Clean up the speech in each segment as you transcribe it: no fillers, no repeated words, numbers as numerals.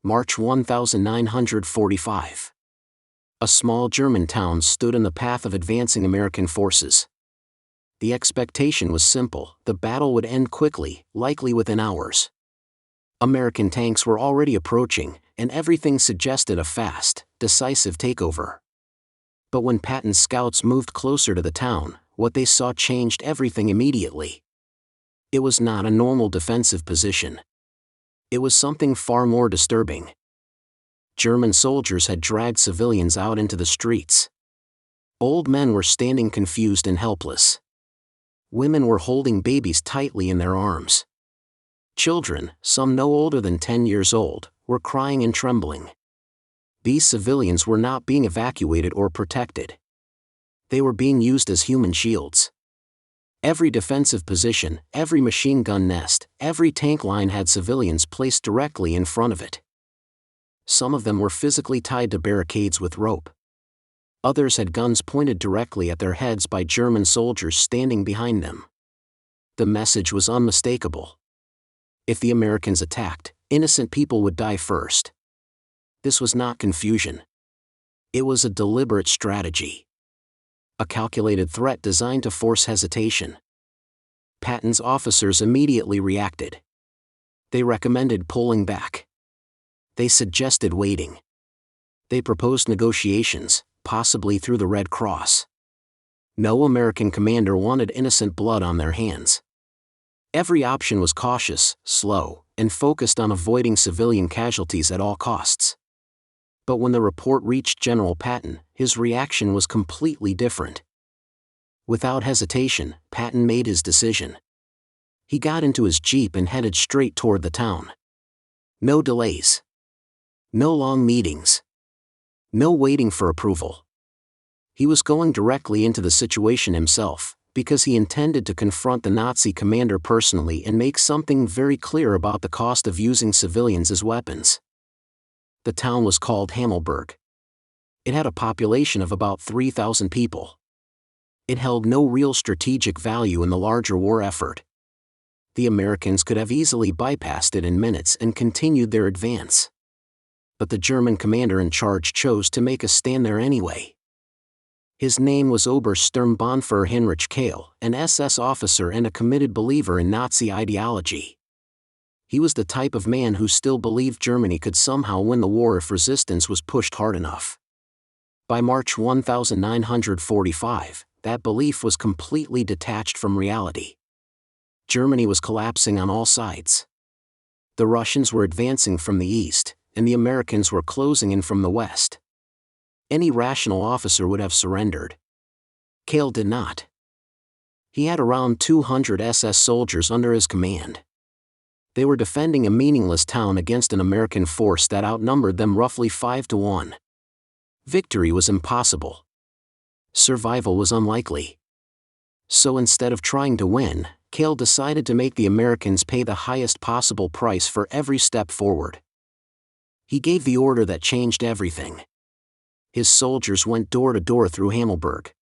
March 1945. A small German town stood in the path of advancing American forces. The expectation was simple: the battle would end quickly, likely within hours. American tanks were already approaching, and everything suggested a fast, decisive takeover. But when Patton's scouts moved closer to the town, what they saw changed everything immediately. It was not a normal defensive position. It was something far more disturbing. German soldiers had dragged civilians out into the streets. Old men were standing confused and helpless. Women were holding babies tightly in their arms. Children, some no older than 10 years old, were crying and trembling. These civilians were not being evacuated or protected. They were being used as human shields. Every defensive position, every machine gun nest, every tank line had civilians placed directly in front of it. Some of them were physically tied to barricades with rope. Others had guns pointed directly at their heads by German soldiers standing behind them. The message was unmistakable. If the Americans attacked, innocent people would die first. This was not confusion. It was a deliberate strategy. A calculated threat designed to force hesitation. Patton's officers immediately reacted. They recommended pulling back. They suggested waiting. They proposed negotiations, possibly through the Red Cross. No American commander wanted innocent blood on their hands. Every option was cautious, slow, and focused on avoiding civilian casualties at all costs. But when the report reached General Patton, his reaction was completely different. Without hesitation, Patton made his decision. He got into his jeep and headed straight toward the town. No delays. No long meetings. No waiting for approval. He was going directly into the situation himself, because he intended to confront the Nazi commander personally and make something very clear about the cost of using civilians as weapons. The town was called Hammelburg. It had a population of about 3,000 people. It held no real strategic value in the larger war effort. The Americans could have easily bypassed it in minutes and continued their advance. But the German commander in charge chose to make a stand there anyway. His name was Obersturmbannführer Heinrich Kehl, an SS officer and a committed believer in Nazi ideology. He was the type of man who still believed Germany could somehow win the war if resistance was pushed hard enough. By March 1945, that belief was completely detached from reality. Germany was collapsing on all sides. The Russians were advancing from the east, and the Americans were closing in from the west. Any rational officer would have surrendered. Kehl did not. He had around 200 SS soldiers under his command. They were defending a meaningless town against an American force that outnumbered them roughly 5-1. Victory was impossible. Survival was unlikely. So instead of trying to win, Kehl decided to make the Americans pay the highest possible price for every step forward. He gave the order that changed everything. His soldiers went door to door through Hammelburg.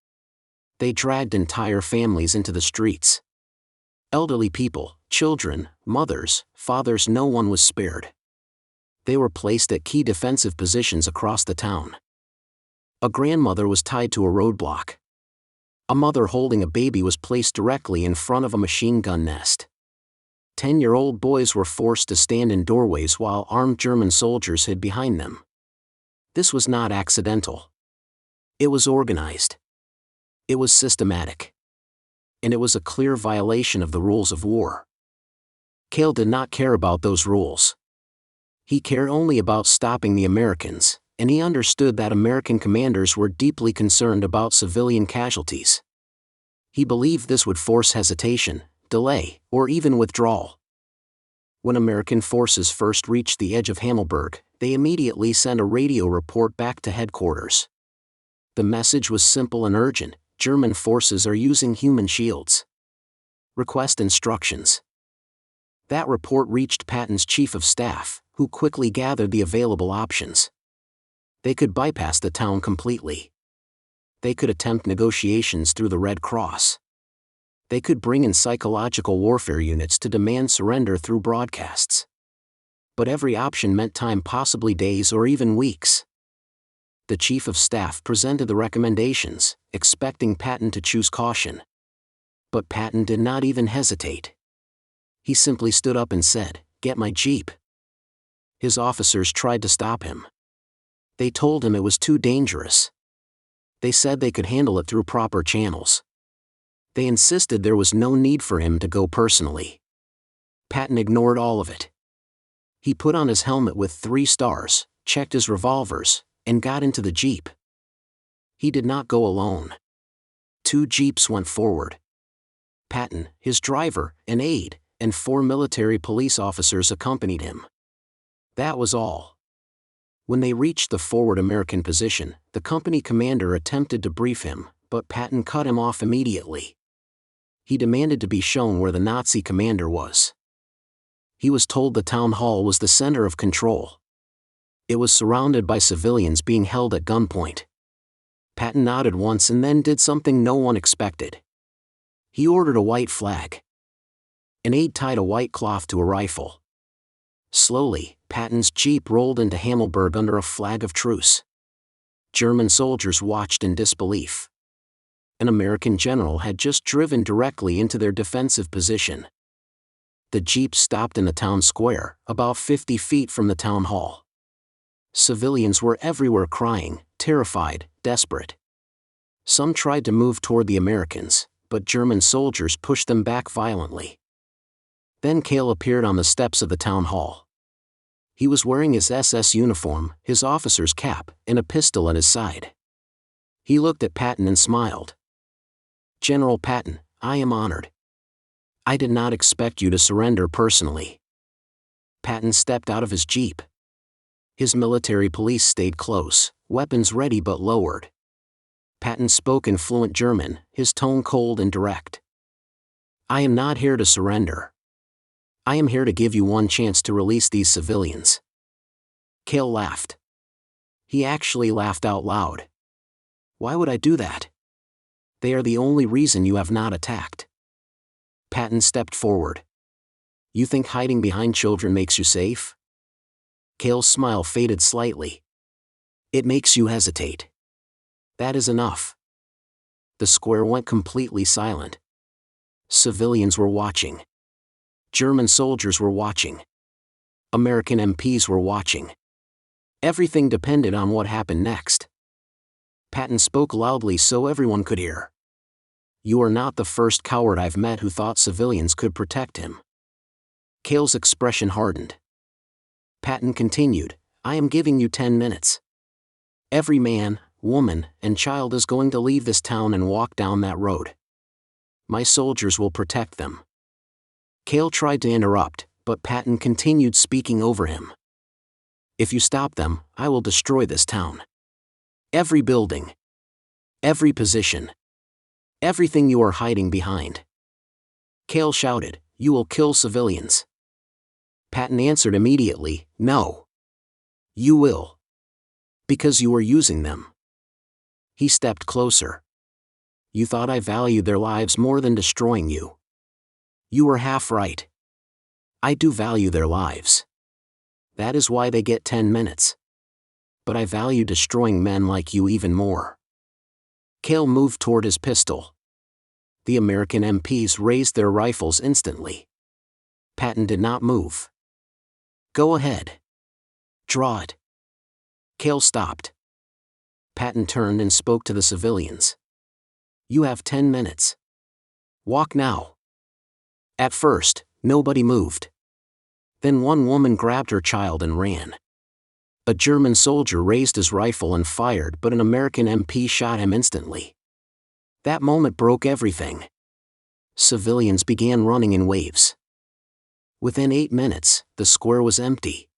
They dragged entire families into the streets. Elderly people, children, mothers, fathers, no one was spared. They were placed at key defensive positions across the town. A grandmother was tied to a roadblock. A mother holding a baby was placed directly in front of a machine gun nest. 10-year-old boys were forced to stand in doorways while armed German soldiers hid behind them. This was not accidental. It was organized. It was systematic. And it was a clear violation of the rules of war. Kehl did not care about those rules. He cared only about stopping the Americans, and he understood that American commanders were deeply concerned about civilian casualties. He believed this would force hesitation, delay, or even withdrawal. When American forces first reached the edge of Hammelburg, they immediately sent a radio report back to headquarters. The message was simple and urgent: German forces are using human shields. Request instructions. That report reached Patton's chief of staff, who quickly gathered the available options. They could bypass the town completely. They could attempt negotiations through the Red Cross. They could bring in psychological warfare units to demand surrender through broadcasts. But every option meant time, possibly days or even weeks. The chief of staff presented the recommendations, expecting Patton to choose caution. But Patton did not even hesitate. He simply stood up and said, "Get my jeep." His officers tried to stop him. They told him it was too dangerous. They said they could handle it through proper channels. They insisted there was no need for him to go personally. Patton ignored all of it. He put on his helmet with 3 stars, checked his revolvers, and got into the jeep. He did not go alone. 2 jeeps went forward. Patton, his driver, an aide, and 4 military police officers accompanied him. That was all. When they reached the forward American position, the company commander attempted to brief him, but Patton cut him off immediately. He demanded to be shown where the Nazi commander was. He was told the town hall was the center of control. It was surrounded by civilians being held at gunpoint. Patton nodded once and then did something no one expected. He ordered a white flag. An aide tied a white cloth to a rifle. Slowly, Patton's jeep rolled into Hammelburg under a flag of truce. German soldiers watched in disbelief. An American general had just driven directly into their defensive position. The jeep stopped in the town square, about 50 feet from the town hall. Civilians were everywhere crying, terrified, desperate. Some tried to move toward the Americans, but German soldiers pushed them back violently. Then Kale appeared on the steps of the town hall. He was wearing his SS uniform, his officer's cap, and a pistol at his side. He looked at Patton and smiled. "General Patton, I am honored. I did not expect you to surrender personally." Patton stepped out of his jeep. His military police stayed close, weapons ready but lowered. Patton spoke in fluent German, his tone cold and direct. "I am not here to surrender. I am here to give you one chance to release these civilians." Kale laughed. He actually laughed out loud. "Why would I do that? They are the only reason you have not attacked." Patton stepped forward. "You think hiding behind children makes you safe?" Kale's smile faded slightly. "It makes you hesitate. That is enough." The square went completely silent. Civilians were watching. German soldiers were watching. American MPs were watching. Everything depended on what happened next. Patton spoke loudly so everyone could hear. "You are not the first coward I've met who thought civilians could protect him." Kale's expression hardened. Patton continued, "I am giving you 10 minutes. Every man, woman, and child is going to leave this town and walk down that road. My soldiers will protect them." Kale tried to interrupt, but Patton continued speaking over him. "If you stop them, I will destroy this town. Every building. Every position. Everything you are hiding behind." Kale shouted, "You will kill civilians." Patton answered immediately, "No. You will. Because you are using them." He stepped closer. "You thought I valued their lives more than destroying you. You were half right. I do value their lives. That is why they get 10 minutes. But I value destroying men like you even more." Kale moved toward his pistol. The American MPs raised their rifles instantly. Patton did not move. "Go ahead. Draw it." Kale stopped. Patton turned and spoke to the civilians. "You have 10 minutes. Walk now." At first, nobody moved. Then one woman grabbed her child and ran. A German soldier raised his rifle and fired, but an American MP shot him instantly. That moment broke everything. Civilians began running in waves. Within 8 minutes, the square was empty.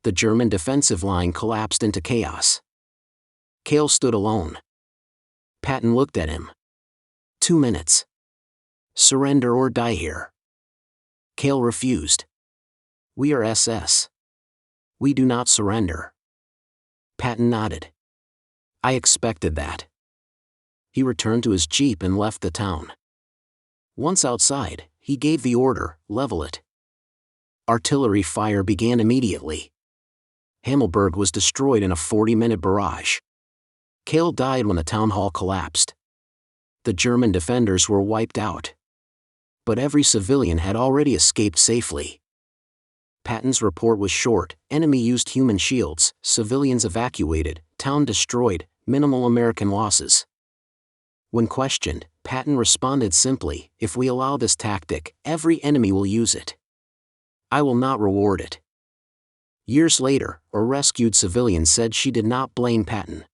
The German defensive line collapsed into chaos. Kale stood alone. Patton looked at him. 2 minutes. Surrender or die here." Kale refused. "We are SS. We do not surrender." Patton nodded. "I expected that." He returned to his jeep and left the town. Once outside, he gave the order, "Level it." Artillery fire began immediately. Hammelburg was destroyed in a 40-minute barrage. Kehl died when the town hall collapsed. The German defenders were wiped out. But every civilian had already escaped safely. Patton's report was short: enemy used human shields, civilians evacuated, town destroyed, minimal American losses. When questioned, Patton responded simply, "If we allow this tactic, every enemy will use it. I will not reward it." Years later, a rescued civilian said she did not blame Patton.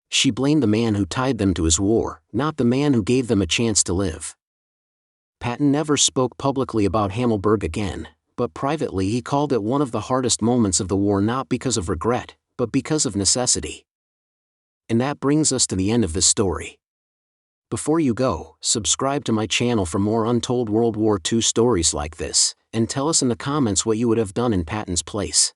She blamed the man who tied them to his war, not the man who gave them a chance to live. Patton never spoke publicly about Hammelburg again, but privately he called it one of the hardest moments of the war, not because of regret, but because of necessity. And that brings us to the end of this story. Before you go, subscribe to my channel for more untold World War II stories like this, and tell us in the comments what you would have done in Patton's place.